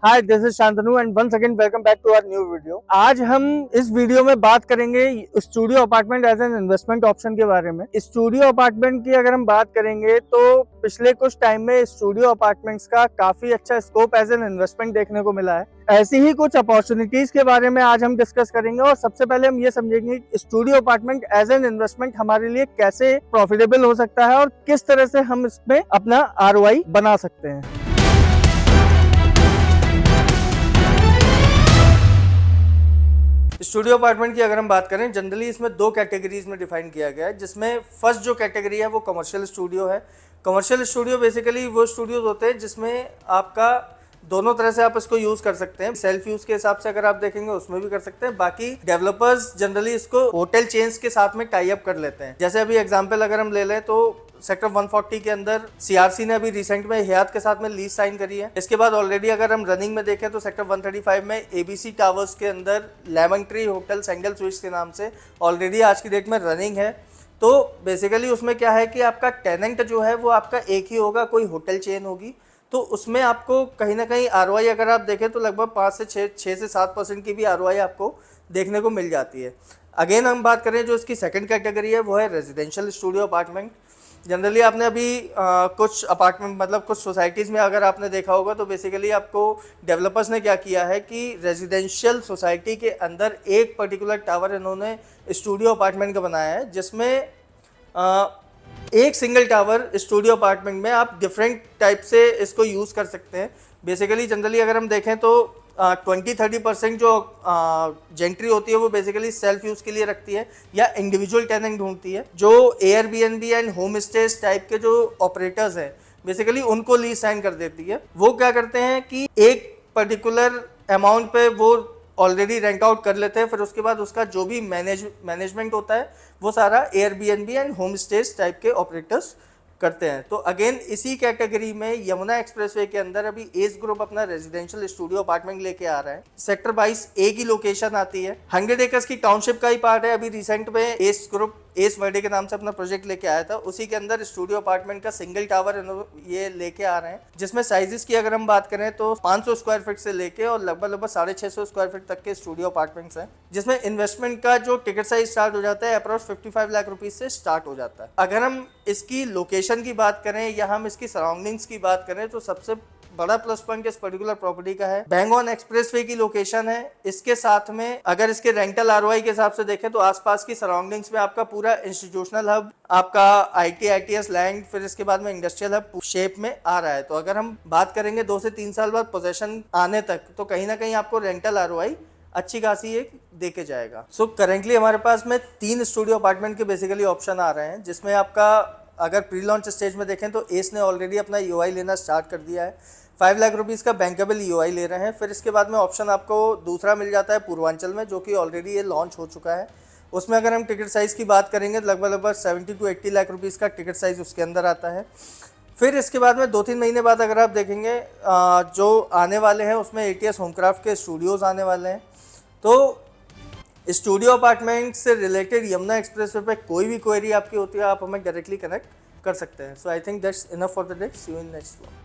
Hi, this is Shantanu and once again welcome back to our new video. आज हम इस video में बात करेंगे studio apartment as an investment option के बारे में। स्टूडियो अपार्टमेंट की अगर हम बात करेंगे तो पिछले कुछ टाइम में स्टूडियो अपार्टमेंट्स का काफी अच्छा स्कोप एज एन इन्वेस्टमेंट देखने को मिला है। ऐसी ही कुछ अपॉर्चुनिटीज के बारे में आज हम डिस्कस करेंगे और सबसे पहले हम ये समझेंगे studio apartment as an investment हमारे लिए कैसे प्रॉफिटेबल हो सकता है और किस तरह से हम इसमें अपना आरओआई बना सकते हैं। स्टूडियो अपार्टमेंट की अगर हम बात करें, जनरली इसमें दो कैटेगरीज में डिफाइन किया गया है, जिसमें फर्स्ट जो कैटेगरी है वो कमर्शियल स्टूडियो है। कमर्शियल स्टूडियो बेसिकली वो स्टूडियोज होते हैं जिसमें आपका दोनों तरह से आप इसको यूज कर सकते हैं। सेल्फ यूज के हिसाब से अगर आप देखेंगे उसमें भी कर सकते हैं। बाकी डेवलपर्स जनरली इसको होटल चेन्स के साथ में टाई अप कर लेते हैं। जैसे अभी एग्जांपल अगर हम ले लें तो सेक्टर 140 के अंदर सीआरसी ने अभी रिसेंट में हयात के साथ में लीज साइन करी है। इसके बाद ऑलरेडी अगर हम रनिंग में देखें तो सेक्टर 135 में एबीसी टावर्स के अंदर लेमन ट्री होटल सेंगल स्विच के नाम से ऑलरेडी आज की डेट में रनिंग है। तो बेसिकली उसमें क्या है कि आपका टेनेंट जो है वो आपका एक ही होगा, कोई होटल चेन होगी। तो उसमें आपको कहीं ना कहीं आरओआई अगर आप देखें तो लगभग 5 से 6 से 7% की भी आरओआई आपको देखने को मिल जाती है। अगेन हम बात करें जो इसकी सेकंड कैटेगरी है वो है रेजिडेंशियल स्टूडियो अपार्टमेंट। जनरली आपने अभी कुछ अपार्टमेंट मतलब कुछ सोसाइटीज़ में अगर आपने देखा होगा तो बेसिकली आपको डेवलपर्स ने क्या किया है कि रेजिडेंशियल सोसाइटी के अंदर एक पर्टिकुलर टावर इन्होंने स्टूडियो अपार्टमेंट का बनाया है, जिसमें एक सिंगल टावर स्टूडियो अपार्टमेंट में आप डिफरेंट टाइप से इसको यूज़ कर सकते हैं। बेसिकली जनरली अगर हम देखें तो 20-30% जो जेंट्री होती है वो बेसिकली सेल्फ यूज़ के लिए रखती है या इंडिविजुअल टेनेंट ढूंढती है। जो Airbnb and home stage type के जो ऑपरेटर्स हैं बेसिकली उनको लीज साइन कर देती है। वो क्या करते हैं कि एक पर्टिकुलर अमाउंट पे वो ऑलरेडी रेंट आउट कर लेते हैं, फिर उसके बाद उसका जो भी मैनेजमेंट होता है वो सारा Airbnb and home stage type के ऑपरेटर्स करते हैं। तो अगेन इसी कैटेगरी में यमुना एक्सप्रेसवे के अंदर अभी एस ग्रुप अपना रेजिडेंशियल स्टूडियो अपार्टमेंट लेके आ रहा है। सेक्टर 22 ए की लोकेशन आती है, 100 एकर्स की टाउनशिप का ही पार्ट है। अभी रिसेंट में एस ग्रुप एस वर्डे के नाम से अपना प्रोजेक्ट लेके आया था, उसी के अंदर स्टूडियो अपार्टमेंट का सिंगल टावर ये लेके आ रहे हैं, जिसमें साइजेस की अगर हम बात करें तो 500 स्क्वायर फीट से लेके और लगभग 650 स्क्वायर फीट तक के स्टूडियो अपार्टमेंट्स हैं, जिसमें इन्वेस्टमेंट का जो टिकट साइज स्टार्ट हो जाता है अप्रॉक्स 55 लाख रुपीज से स्टार्ट हो जाता है। अगर हम इसकी लोकेशन की बात करें या हम इसकी सराउंडिंग्स की बात करें तो सबसे बड़ा प्लस पॉइंट इस पर्टिकुलर प्रॉपर्टी का है बैंगॉन एक्सप्रेसवे की लोकेशन है। इसके साथ में अगर इसके रेंटल आरओआई के हिसाब से देखें तो आसपास की सराउंडिंग्स में आपका पूरा इंस्टीट्यूशनल हब, आपका आईटीएस लैंड, फिर इसके बाद में इंडस्ट्रियल हब शेप में आ रहा है। तो अगर हम बात करेंगे 2 से 3 साल बाद पोजेशन आने तक तो कहीं ना कहीं आपको रेंटल आरओआई अच्छी खासी एक देके जाएगा। सो करेंटली हमारे पास में 3 स्टूडियो अपार्टमेंट के बेसिकली ऑप्शन आ रहे हैं, जिसमें आपका अगर प्री लॉन्च स्टेज में देखें तो एस ने ऑलरेडी अपना ईओआई लेना स्टार्ट कर दिया है। 5 लाख रुपीज़ का बैंकेबल ईओआई ले रहे हैं। फिर इसके बाद में ऑप्शन आपको दूसरा मिल जाता है पूर्वांचल में, जो कि ऑलरेडी ये लॉन्च हो चुका है। उसमें अगर हम टिकट साइज़ की बात करेंगे तो लगभग 70 to 80 लाख रुपीज़ का टिकट साइज़ उसके अंदर आता है। फिर इसके बाद में 2-3 महीने बाद अगर आप देखेंगे जो आने वाले हैं उसमें एटीएस होमक्राफ्ट के स्टूडियोज़ आने वाले हैं। तो स्टूडियो अपार्टमेंट से रिलेटेड यमुना एक्सप्रेसवे पे कोई भी क्वेरी आपकी होती है आप हमें डायरेक्टली कनेक्ट कर सकते हैं। So I think that's enough for the day. See you in next vlog.